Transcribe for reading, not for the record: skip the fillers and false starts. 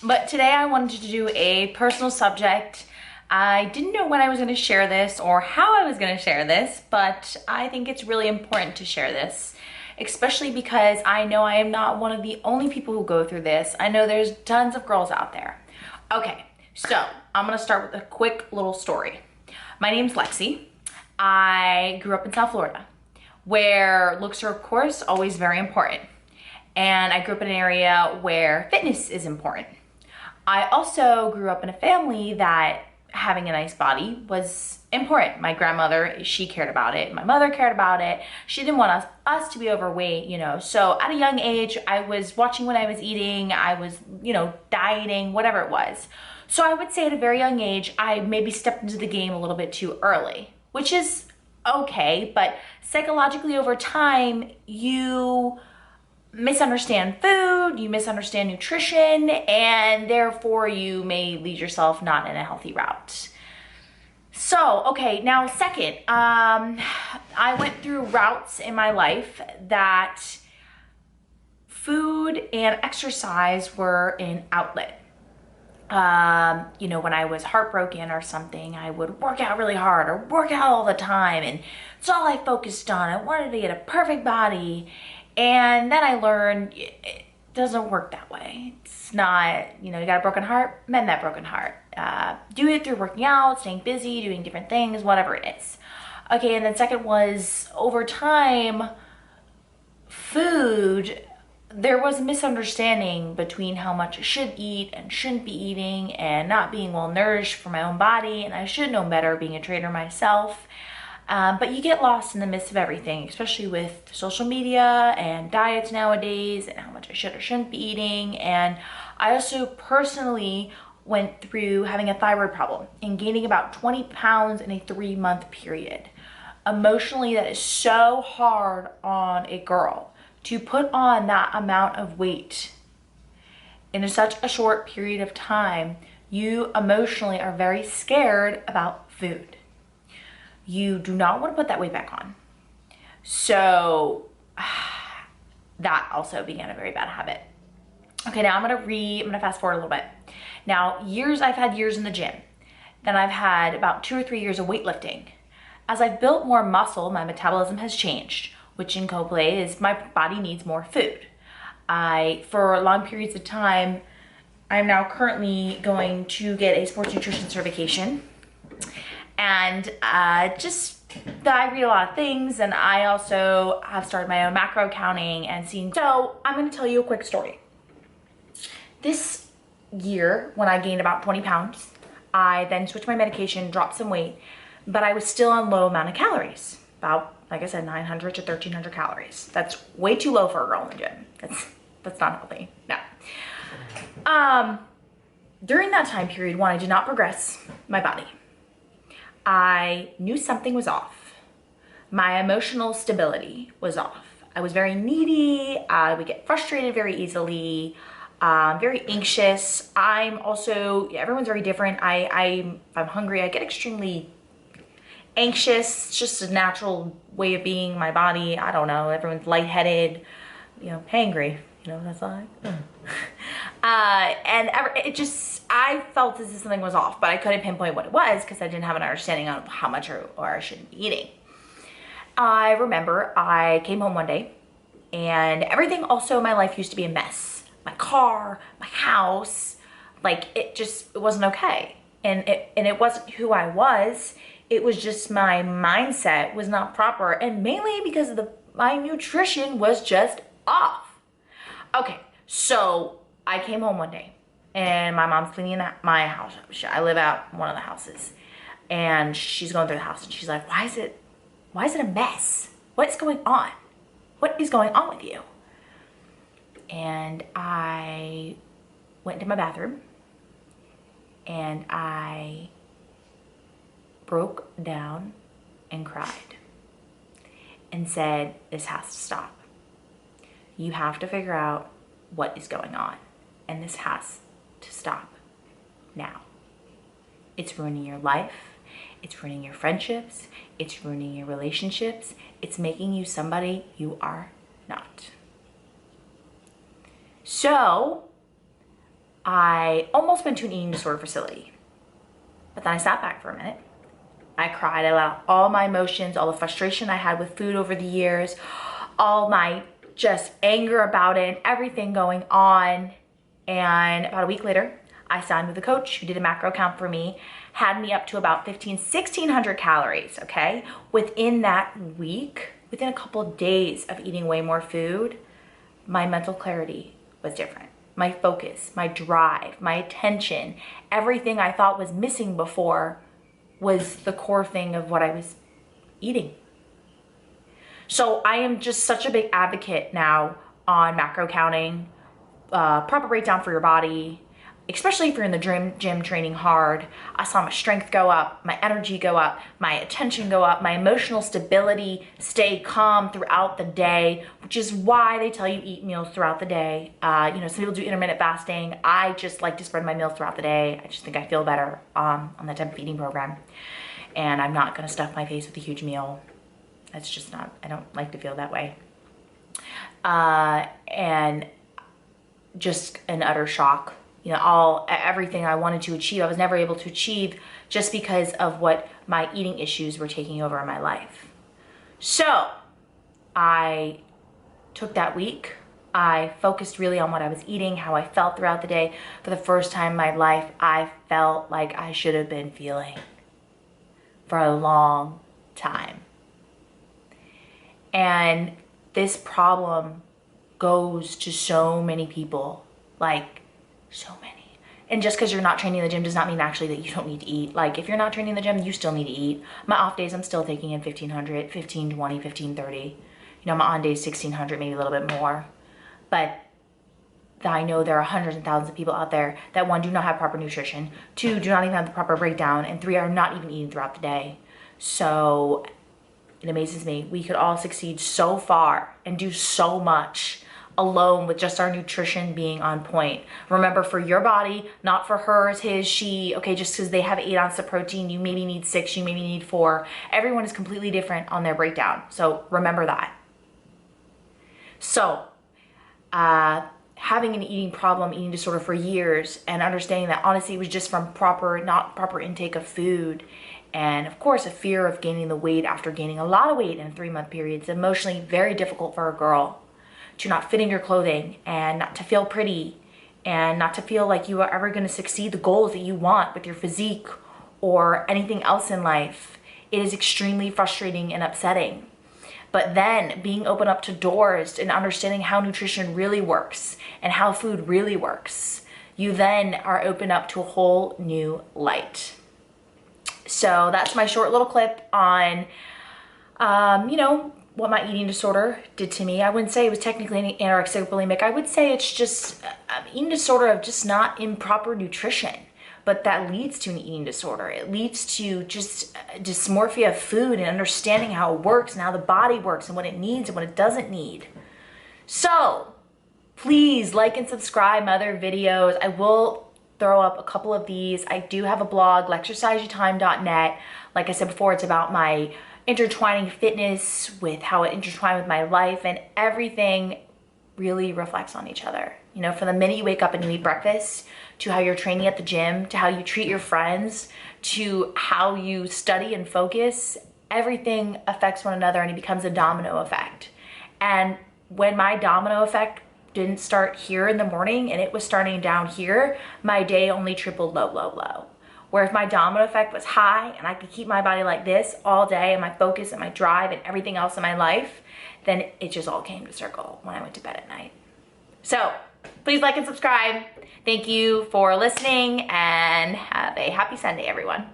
But today I wanted to do a personal subject. I didn't know when I was going to share this or how I was going to share this, but I think it's really important to share this, especially because I know I am not one of the only people who go through this. I know there's tons of girls out there. Okay, so I'm going to start with a quick little story. My name's Lexi. I grew up in South Florida, where looks are, of course, always very important. And I grew up in an area where fitness is important. I also grew up in a family that having a nice body was important. My grandmother, she cared about it. My mother cared about it. She didn't want us to be overweight, you know. So at a young age, I was watching what I was eating. I was, dieting, whatever it was. So I would say at a very young age, I maybe stepped into the game a little bit too early, which is okay. But psychologically over time, you misunderstand food, you misunderstand nutrition, and therefore you may lead yourself not in a healthy route. So, okay, now second, I went through routes in my life that food and exercise were an outlet. When I was heartbroken or something, I would work out really hard or work out all the time, and it's all I focused on. I wanted to get a perfect body. And then I learned it doesn't work that way. It's not, you got a broken heart, mend that broken heart. Do it through working out, staying busy, doing different things, whatever it is. Okay, and then second was over time, food, there was a misunderstanding between how much I should eat and shouldn't be eating and not being well nourished for my own body. And I should know better being a trainer myself. But you get lost in the midst of everything, especially with social media and diets nowadays and how much I should or shouldn't be eating. And I also personally went through having a thyroid problem and gaining about 20 pounds in a 3-month period. Emotionally, that is so hard on a girl to put on that amount of weight in such a short period of time. You emotionally are very scared about food. You do not want to put that weight back on. So that also began a very bad habit. Okay, now I'm gonna fast forward a little bit. Now, I've had years in the gym. Then I've had about 2 or 3 years of weightlifting. As I've built more muscle, my metabolism has changed, which in co-play is my body needs more food. For long periods of time, I'm now currently going to get a sports nutrition certification. And I read a lot of things, and I also have started my own macro counting and seeing. So I'm going to tell you a quick story. This year, when I gained about 20 pounds, I then switched my medication, dropped some weight, but I was still on low amount of calories. About, like I said, 900 to 1300 calories. That's way too low for a girl in the gym. That's not healthy. No. During that time period, when I did not progress my body, I knew something was off. My emotional stability was off. I was very needy. I would get frustrated very easily, very anxious. Everyone's very different. If I'm hungry, I get extremely anxious. It's just a natural way of being, my body. I don't know. Everyone's lightheaded, hangry. That's like. I felt as if something was off, but I couldn't pinpoint what it was because I didn't have an understanding of how much or I shouldn't be eating. I remember I came home one day and everything also in my life used to be a mess. My car, my house, it wasn't okay. And it wasn't who I was. It was just my mindset was not proper, and mainly because my nutrition was just off. Okay, so I came home one day and my mom's cleaning my house. I live out one of the houses, and she's going through the house and she's like, why is it a mess? What's going on? What is going on with you? And I went into my bathroom and I broke down and cried and said, this has to stop. You have to figure out what is going on, and this has to stop now. It's ruining your life. It's ruining your friendships. It's ruining your relationships. It's making you somebody you are not. So I almost went to an eating disorder facility. But then I sat back for a minute. I cried. I let out all my emotions, all the frustration I had with food over the years, all my just anger about it, everything going on. And about a week later, I signed with a coach who did a macro count for me, had me up to about 1,600 calories, okay? Within that week, within a couple of days of eating way more food, my mental clarity was different. My focus, my drive, my attention, everything I thought was missing before was the core thing of what I was eating. So I am just such a big advocate now on macro counting, proper breakdown for your body, especially if you're in the gym training hard. I saw my strength go up, my energy go up, my attention go up, my emotional stability stay calm throughout the day, which is why they tell you eat meals throughout the day. Some people do intermittent fasting. I just like to spread my meals throughout the day. I just think I feel better on that type of eating program. And I'm not gonna stuff my face with a huge meal. That's just not, I don't like to feel that way. And just an utter shock. Everything I wanted to achieve, I was never able to achieve just because of what my eating issues were taking over in my life. So I took that week. I focused really on what I was eating, how I felt throughout the day. For the first time in my life, I felt like I should have been feeling for a long time. And this problem goes to so many people, like so many. And just because you're not training in the gym does not mean actually that you don't need to eat. Like if you're not training in the gym, you still need to eat. My off days, I'm still taking in 1,500, 1,520, 1,530. My on days, 1,600, maybe a little bit more. But I know there are hundreds and thousands of people out there that, one, do not have proper nutrition, two, do not even have the proper breakdown, and three, are not even eating throughout the day. So it amazes me. We could all succeed so far and do so much alone with just our nutrition being on point. Remember, for your body, not for hers, his, she, okay, just because they have 8 ounces of protein, you maybe need 6, you maybe need 4. Everyone is completely different on their breakdown. So remember that. So, having an eating problem, eating disorder for years, and understanding that honestly it was just from not proper intake of food. And of course, a fear of gaining the weight after gaining a lot of weight in a 3-month period. It's emotionally very difficult for a girl to not fit in your clothing and not to feel pretty and not to feel like you are ever going to succeed the goals that you want with your physique or anything else in life. It is extremely frustrating and upsetting. But then being open up to doors and understanding how nutrition really works and how food really works, you then are open up to a whole new light. So that's my short little clip on, what my eating disorder did to me. I wouldn't say it was technically anorexic bulimic. I would say it's just an eating disorder of just not improper nutrition. But that leads to an eating disorder. It leads to just dysmorphia of food and understanding how it works and how the body works and what it needs and what it doesn't need. So please like and subscribe my other videos. I will throw up a couple of these. I do have a blog, lexerciseyourtime.net. Like I said before, it's about my intertwining fitness with how it intertwined with my life, and everything really reflects on each other. From the minute you wake up and you eat breakfast, to how you're training at the gym, to how you treat your friends, to how you study and focus, everything affects one another and it becomes a domino effect. And when my domino effect didn't start here in the morning and it was starting down here, my day only tripled low, low, low. Where if my domino effect was high and I could keep my body like this all day and my focus and my drive and everything else in my life, then it just all came to circle when I went to bed at night. So please like and subscribe. Thank you for listening and have a happy Sunday, everyone.